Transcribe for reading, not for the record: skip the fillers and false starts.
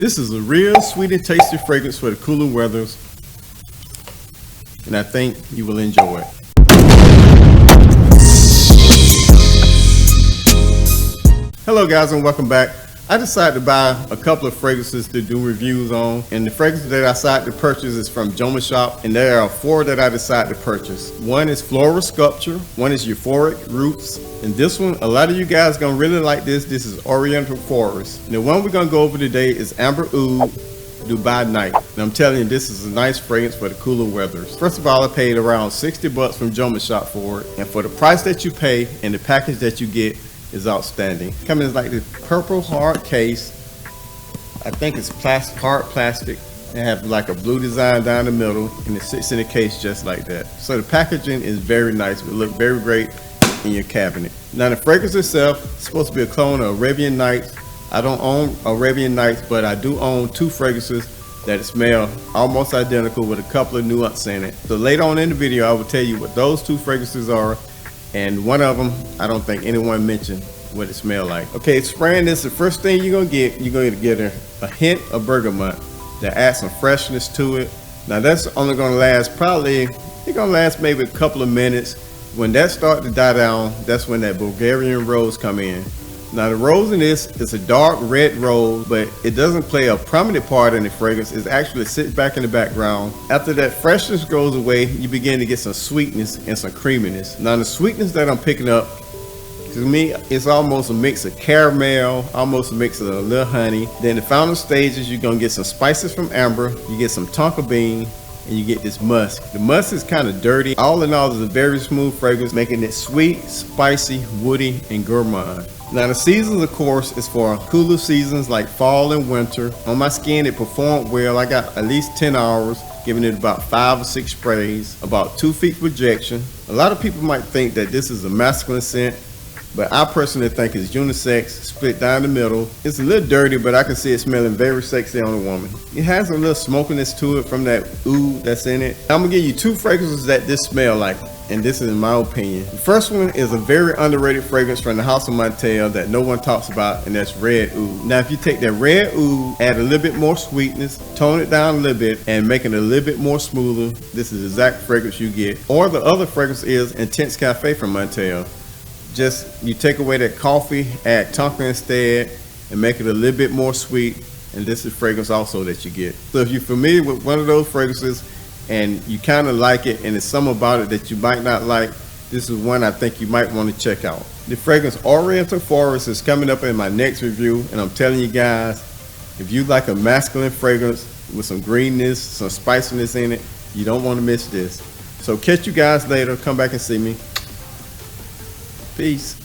This is a real sweet and tasty fragrance for the cooler weathers, and I think you will enjoy it. Hello guys, and welcome back. I decided to buy a couple of fragrances to do reviews on, and the fragrance that I decided to purchase is from Joma Shop, and there are 4 that I decided to purchase. One is Floral Sculpture, one is Euphoric Roots, and this one, a lot of you guys gonna really like this. This is Oriental Forest. And the one we're gonna go over today is Oud Dubai Night. And I'm telling you, this is a nice fragrance for the cooler weathers. First of all, I paid around 60 bucks from Joma Shop for it, and for the price that you pay and the package that you get is outstanding. Coming in like this purple hard case. I think it's plastic, hard plastic. It have like a blue design down the middle, and it sits in the case just like that. So the packaging is very nice. It will look very great in your cabinet. Now the fragrance itself is supposed to be a clone of Arabian Nights. I don't own Arabian Nights, but I do own 2 fragrances that smell almost identical with a couple of nuances in it. So later on in the video, I will tell you what those 2 fragrances are. And one of them, I don't think anyone mentioned what it smelled like. Okay, spraying this, the first thing you're gonna get a hint of bergamot that adds some freshness to it. Now that's only gonna last maybe a couple of minutes. When that starts to die down, that's when that Bulgarian rose come in. Now the rose in this is a dark red rose, but it doesn't play a prominent part in the fragrance. It actually sits back in the background. After that freshness goes away, you begin to get some sweetness and some creaminess. Now the sweetness that I'm picking up, to me, it's almost a mix of caramel, almost a mix of a little honey. Then the final stages, you're gonna get some spices from amber, you get some tonka bean, and you get this musk. The musk is kind of dirty. All in all, it's a very smooth fragrance, making it sweet, spicy, woody, and gourmand. Now the seasons, of course, is for cooler seasons like fall and winter. On my skin, it performed well. I got at least 10 hours, giving it about 5 or 6 sprays, about 2 feet projection. A lot of people might think that this is a masculine scent, but I personally think it's unisex, split down the middle. It's a little dirty, but I can see it smelling very sexy on a woman. It has a little smokiness to it from that oud that's in it. I'm gonna give you 2 fragrances that this smell like, and this is in my opinion. The first one is a very underrated fragrance from the House of Montel that no one talks about, and that's red oud. Now if you take that red oud, add a little bit more sweetness, tone it down a little bit, and make it a little bit more smoother, this is the exact fragrance you get. Or the other fragrance is Intense Cafe from Montel. Just you take away that coffee, add tonka instead, and make it a little bit more sweet, and this is fragrance also that you get. So if you're familiar with one of those fragrances and you kind of like it, and there's something about it that you might not like, this is one I think you might want to check out. The fragrance Oriental Forest is coming up in my next review, and I'm telling you guys, if you like a masculine fragrance with some greenness, some spiciness in it, you don't want to miss this. So catch you guys later. Come back and see me. Peace.